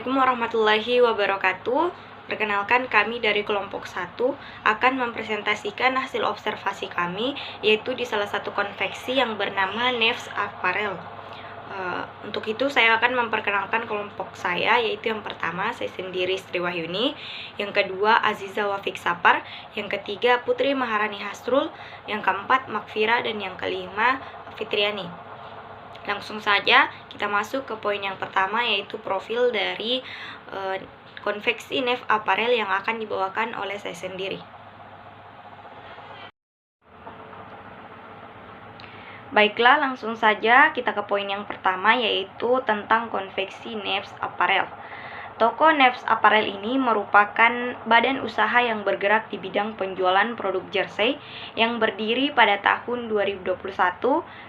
Assalamualaikum warahmatullahi wabarakatuh. Perkenalkan, kami dari kelompok 1 akan mempresentasikan hasil observasi kami, yaitu di salah satu konveksi yang bernama Neves Apparel. Untuk itu saya akan memperkenalkan kelompok saya, yaitu yang pertama saya sendiri Sri Wahyuni, yang kedua Aziza Wafik Sapar, yang ketiga Putri Maharani Hasrul, yang keempat Makfira, dan yang kelima Fitriani. Langsung saja kita masuk ke poin yang pertama, yaitu profil dari konveksi Neves Apparel yang akan dibawakan oleh saya sendiri. Baiklah, langsung saja kita ke poin yang pertama, yaitu tentang konveksi Neves Apparel. Toko Neves Apparel ini merupakan badan usaha yang bergerak di bidang penjualan produk jersey yang berdiri pada tahun 2021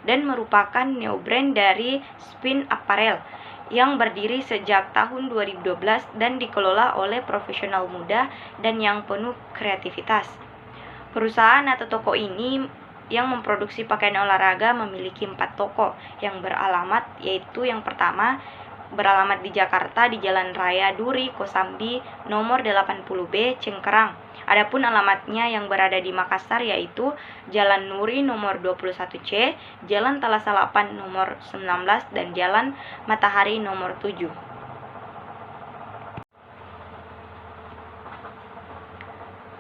dan merupakan neo brand dari Spin Apparel yang berdiri sejak tahun 2012 dan dikelola oleh profesional muda dan yang penuh kreativitas. Perusahaan atau toko ini yang memproduksi pakaian olahraga memiliki 4 toko yang beralamat, yaitu yang pertama beralamat di Jakarta di Jalan Raya Duri, Kosambi, nomor 80B, Cengkerang. Adapun alamatnya yang berada di Makassar yaitu Jalan Nuri nomor 21C, Jalan Talasalapan nomor 19, dan Jalan Matahari nomor 7.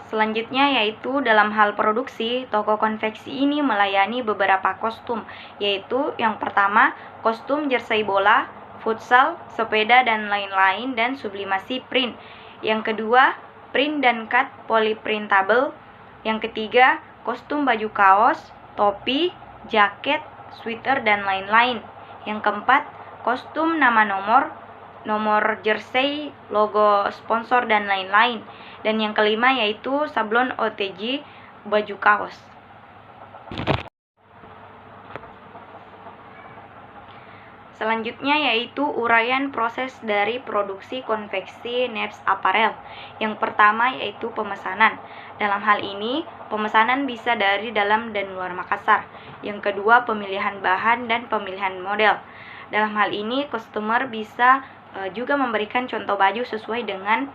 Selanjutnya yaitu dalam hal produksi, toko konveksi ini melayani beberapa kostum, yaitu yang pertama kostum jersey bola, futsal, sepeda, dan lain-lain, dan sublimasi print. Yang kedua, print dan cut polyprintable. Yang ketiga, kostum baju kaos, topi, jaket, sweater, dan lain-lain. Yang keempat, kostum nama nomor jersey, logo sponsor, dan lain-lain. Dan yang kelima yaitu sablon OTG baju kaos. Selanjutnya yaitu uraian proses dari produksi konveksi Neves Apparel. Yang pertama yaitu pemesanan. Dalam hal ini, pemesanan bisa dari dalam dan luar Makassar. Yang kedua, pemilihan bahan dan pemilihan model. Dalam hal ini, customer bisa juga memberikan contoh baju sesuai dengan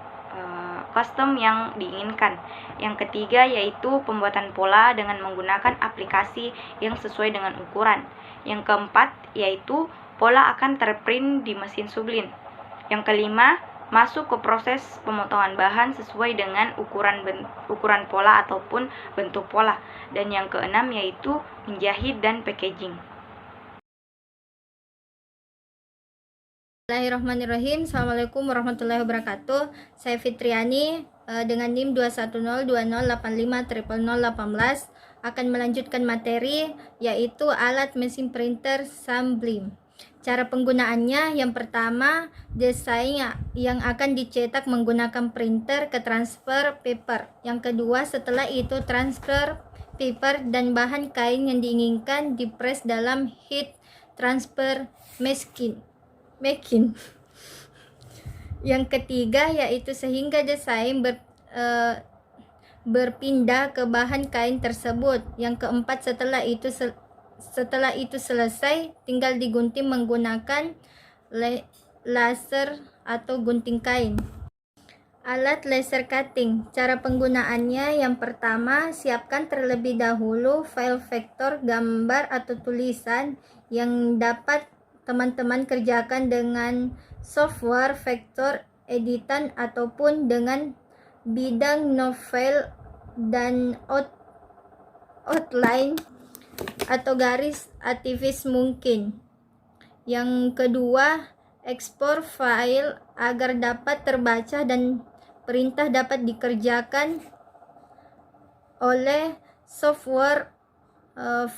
custom yang diinginkan. Yang ketiga yaitu pembuatan pola dengan menggunakan aplikasi yang sesuai dengan ukuran. Yang keempat yaitu pola akan terprint di mesin sublin. Yang kelima, masuk ke proses pemotongan bahan sesuai dengan ukuran pola ataupun bentuk pola. Dan yang keenam yaitu menjahit dan packaging. Bismillahirrahmanirrahim. Assalamualaikum warahmatullahi wabarakatuh. Saya Fitriani dengan NIM 21020850018 akan melanjutkan materi yaitu alat mesin printer Sublime. Cara penggunaannya, yang pertama, desain yang akan dicetak menggunakan printer ke transfer paper. Yang kedua, setelah itu transfer paper dan bahan kain yang diinginkan dipres dalam heat transfer machine. Yang ketiga yaitu sehingga desain berpindah ke bahan kain tersebut. Yang keempat, setelah itu selesai, tinggal digunting menggunakan laser atau gunting kain. Alat laser cutting. Cara penggunaannya, yang pertama, siapkan terlebih dahulu file vektor gambar atau tulisan yang dapat teman-teman kerjakan dengan software vektor editan ataupun dengan bidang novel dan outline atau garis aktivis mungkin. Yang kedua, ekspor file agar dapat terbaca dan perintah dapat dikerjakan oleh software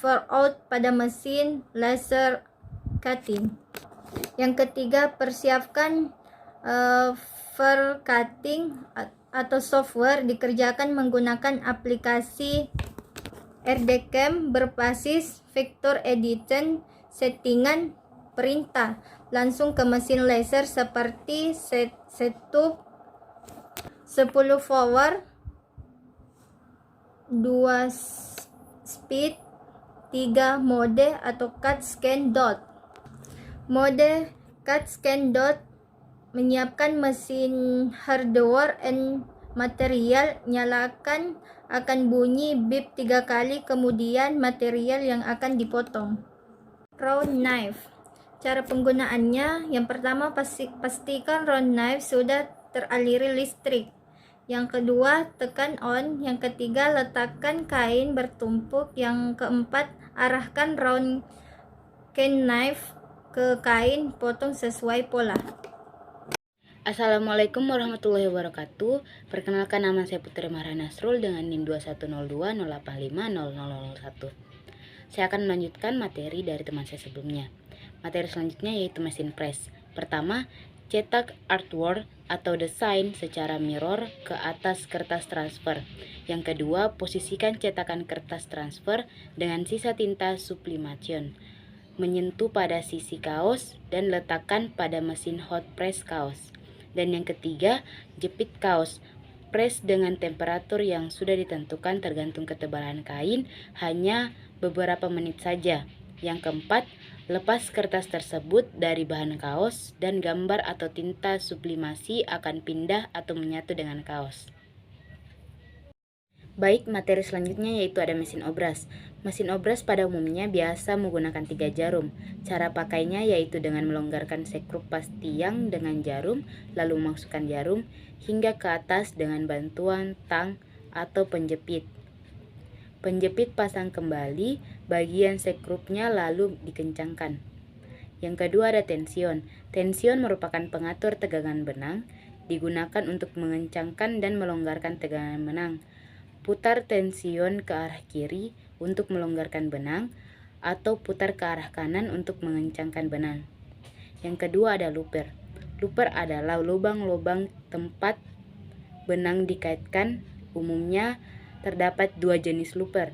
for out pada mesin laser cutting. Yang ketiga, persiapkan for cutting atau software dikerjakan menggunakan aplikasi RDCam berbasis vector edition. Settingan perintah langsung ke mesin laser seperti setup 10 forward, 2 speed, 3 mode atau cut scan dot. Mode cut scan dot menyiapkan mesin hardware and material, nyalakan, akan bunyi bip 3 kali, kemudian material yang akan dipotong. Round knife. Cara penggunaannya, yang pertama pastikan round knife sudah teraliri listrik. Yang kedua, tekan on. Yang ketiga, letakkan kain bertumpuk. Yang keempat, arahkan round cane knife ke kain, potong sesuai pola. Assalamualaikum warahmatullahi wabarakatuh. Perkenalkan, nama saya Putri Mahra Nasrul dengan NIM 210208500001. Saya akan melanjutkan materi dari teman saya sebelumnya. Materi selanjutnya yaitu mesin press. Pertama, cetak artwork atau desain secara mirror ke atas kertas transfer. Yang kedua, posisikan cetakan kertas transfer dengan sisa tinta sublimation menyentuh pada sisi kaos dan letakkan pada mesin hot press kaos. Dan yang ketiga, jepit kaos. Press dengan temperatur yang sudah ditentukan tergantung ketebalan kain, hanya beberapa menit saja. Yang keempat, lepas kertas tersebut dari bahan kaos dan gambar atau tinta sublimasi akan pindah atau menyatu dengan kaos. Baik, materi selanjutnya yaitu ada mesin obras. Mesin obras pada umumnya biasa menggunakan 3 jarum. Cara pakainya yaitu dengan melonggarkan sekrup pas tiang dengan jarum, lalu memasukkan jarum hingga ke atas dengan bantuan tang atau penjepit. Penjepit pasang kembali bagian sekrupnya lalu dikencangkan. Yang kedua ada tension. Tension merupakan pengatur tegangan benang, digunakan untuk mengencangkan dan melonggarkan tegangan benang. Putar tension ke arah kiri untuk melonggarkan benang atau putar ke arah kanan untuk mengencangkan benang. Yang kedua ada looper. Looper adalah lubang-lubang tempat benang dikaitkan. Umumnya terdapat 2 jenis looper,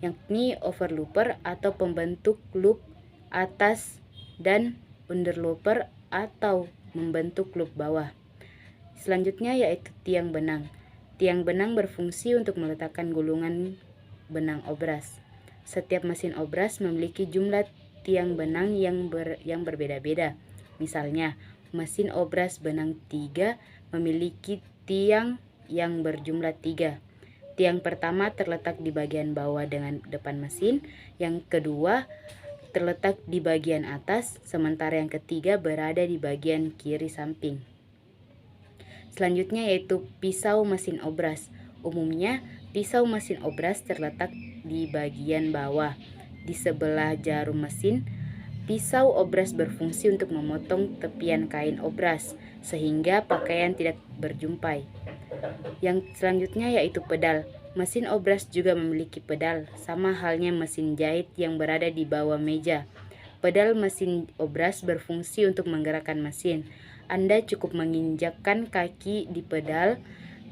yakni overlooper atau pembentuk loop atas dan underlooper atau membentuk loop bawah. Selanjutnya yaitu tiang benang. Tiang benang berfungsi untuk meletakkan gulungan benang obras. Setiap mesin obras memiliki jumlah tiang benang yang berbeda-beda. Misalnya, mesin obras benang 3 memiliki tiang yang berjumlah 3. Tiang pertama terletak di bagian bawah dengan depan mesin, yang kedua terletak di bagian atas, sementara yang ketiga berada di bagian kiri samping. Selanjutnya yaitu pisau mesin obras. Umumnya, pisau mesin obras terletak di bagian bawah. Di sebelah jarum mesin, pisau obras berfungsi untuk memotong tepian kain obras, sehingga pakaian tidak berjumpai. Yang selanjutnya yaitu pedal. Mesin obras juga memiliki pedal, sama halnya mesin jahit yang berada di bawah meja. Pedal mesin obras berfungsi untuk menggerakkan mesin. Anda cukup menginjakkan kaki di pedal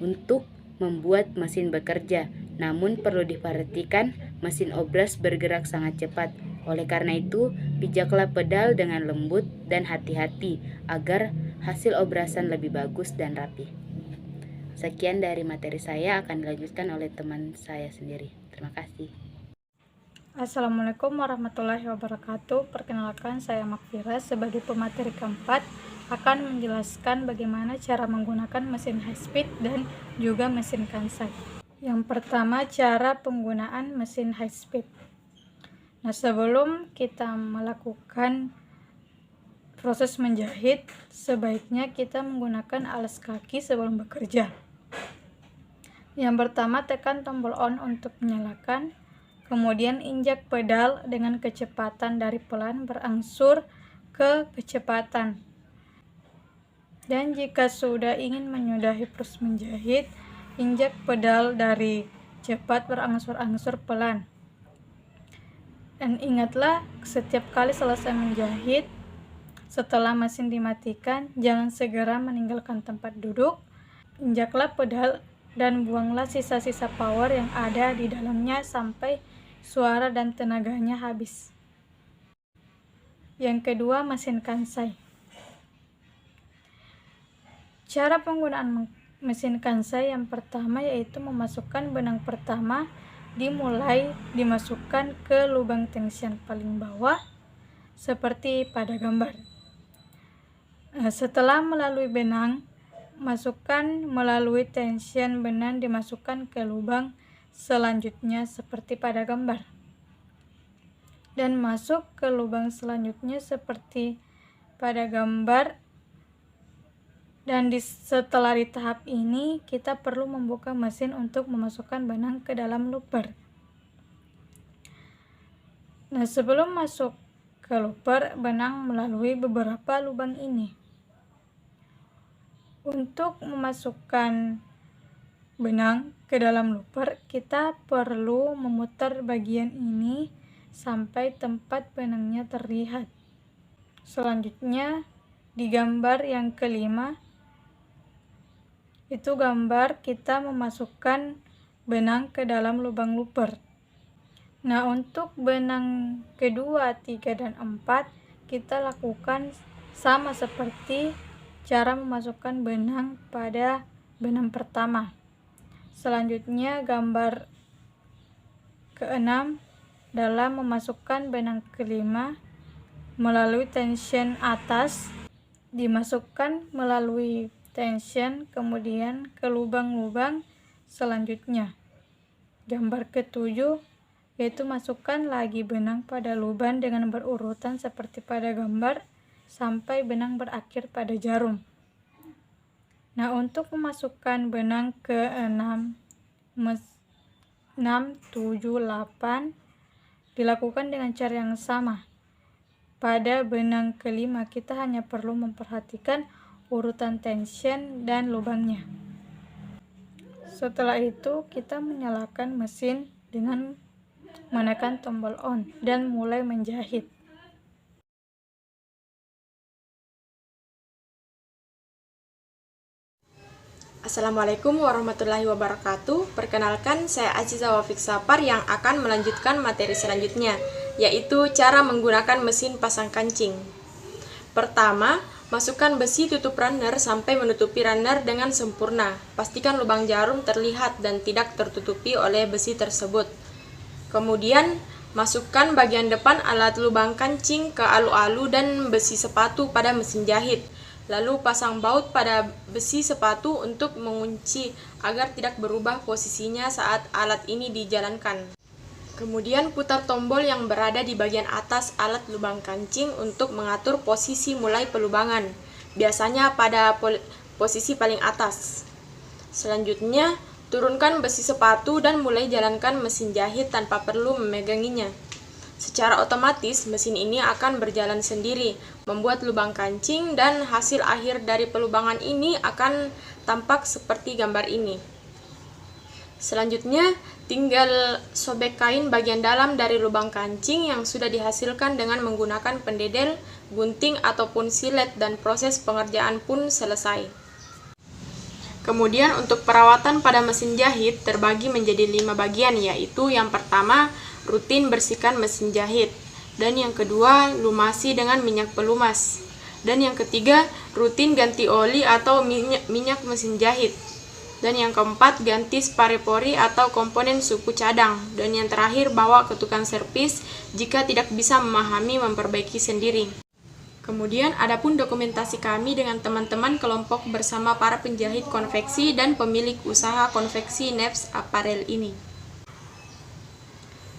untuk membuat mesin bekerja. Namun perlu diperhatikan, mesin obras bergerak sangat cepat. Oleh karena itu, pijaklah pedal dengan lembut dan hati-hati agar hasil obrasan lebih bagus dan rapi. Sekian dari materi saya, akan dilanjutkan oleh teman saya sendiri. Terima kasih. Assalamualaikum warahmatullahi wabarakatuh. Perkenalkan, saya Makfira sebagai pemateri keempat akan menjelaskan bagaimana cara menggunakan mesin high speed dan juga mesin kansai. Yang pertama, cara penggunaan mesin high speed. Nah, sebelum kita melakukan proses menjahit, sebaiknya kita menggunakan alas kaki sebelum bekerja. Yang pertama, tekan tombol on untuk menyalakan, kemudian injak pedal dengan kecepatan dari pelan berangsur ke kecepatan. Dan jika sudah ingin menyudahi proses menjahit, injak pedal dari cepat berangsur-angsur pelan. Dan ingatlah, setiap kali selesai menjahit, setelah mesin dimatikan, jangan segera meninggalkan tempat duduk. Injaklah pedal dan buanglah sisa-sisa power yang ada di dalamnya sampai suara dan tenaganya habis. Yang kedua, mesin kansai. Cara penggunaan mesin kansai yang pertama yaitu memasukkan benang pertama dimulai dimasukkan ke lubang tension paling bawah seperti pada gambar. Setelah melalui benang, masukkan melalui tension benang dimasukkan ke lubang selanjutnya seperti pada gambar. Dan masuk ke lubang selanjutnya seperti pada gambar. Dan setelah di tahap ini, kita perlu membuka mesin untuk memasukkan benang ke dalam looper. Nah, sebelum masuk ke looper, benang melalui beberapa lubang ini. Untuk memasukkan benang ke dalam looper, kita perlu memutar bagian ini sampai tempat benangnya terlihat. Selanjutnya, di gambar yang kelima, itu gambar kita memasukkan benang ke dalam lubang looper. Nah, untuk benang kedua, 3, dan 4, kita lakukan sama seperti cara memasukkan benang pada benang pertama. Selanjutnya, gambar ke-6 dalam memasukkan benang kelima melalui tension atas, dimasukkan melalui tension, kemudian ke lubang-lubang selanjutnya. Gambar ke-7 yaitu masukkan lagi benang pada lubang dengan berurutan seperti pada gambar sampai benang berakhir pada jarum. Nah, untuk memasukkan benang ke-6, 6, 7, 8 dilakukan dengan cara yang sama. Pada benang kelima, kita hanya perlu memperhatikan urutan tension dan lubangnya. Setelah itu, kita menyalakan mesin dengan menekan tombol on dan mulai menjahit. Assalamualaikum warahmatullahi wabarakatuh. Perkenalkan, saya Aziza Wafik Sapar yang akan melanjutkan materi selanjutnya, yaitu cara menggunakan mesin pasang kancing. Pertama, masukkan besi tutup runner sampai menutupi runner dengan sempurna. Pastikan lubang jarum terlihat dan tidak tertutupi oleh besi tersebut. Kemudian, masukkan bagian depan alat lubang kancing ke alu-alu dan besi sepatu pada mesin jahit. Lalu pasang baut pada besi sepatu untuk mengunci agar tidak berubah posisinya saat alat ini dijalankan. Kemudian putar tombol yang berada di bagian atas alat lubang kancing untuk mengatur posisi mulai pelubangan, biasanya pada posisi paling atas. Selanjutnya, turunkan besi sepatu dan mulai jalankan mesin jahit tanpa perlu memeganginya. Secara otomatis, mesin ini akan berjalan sendiri, membuat lubang kancing, dan hasil akhir dari pelubangan ini akan tampak seperti gambar ini. Selanjutnya, tinggal sobek kain bagian dalam dari lubang kancing yang sudah dihasilkan dengan menggunakan pendedel, gunting, ataupun silet, dan proses pengerjaan pun selesai. Kemudian untuk perawatan pada mesin jahit terbagi menjadi 5 bagian, yaitu yang pertama, rutin bersihkan mesin jahit, dan yang kedua, lumasi dengan minyak pelumas, dan yang ketiga, rutin ganti oli atau minyak mesin jahit, dan yang keempat, ganti spare pori atau komponen suku cadang, dan yang terakhir, bawa ke tukang servis jika tidak bisa memahami memperbaiki sendiri. Kemudian, adapun dokumentasi kami dengan teman-teman kelompok bersama para penjahit konveksi dan pemilik usaha konveksi Neves Apparel ini.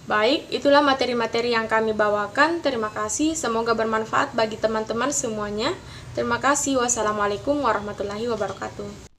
Baik, itulah materi-materi yang kami bawakan. Terima kasih, semoga bermanfaat bagi teman-teman semuanya. Terima kasih. Wassalamualaikum warahmatullahi wabarakatuh.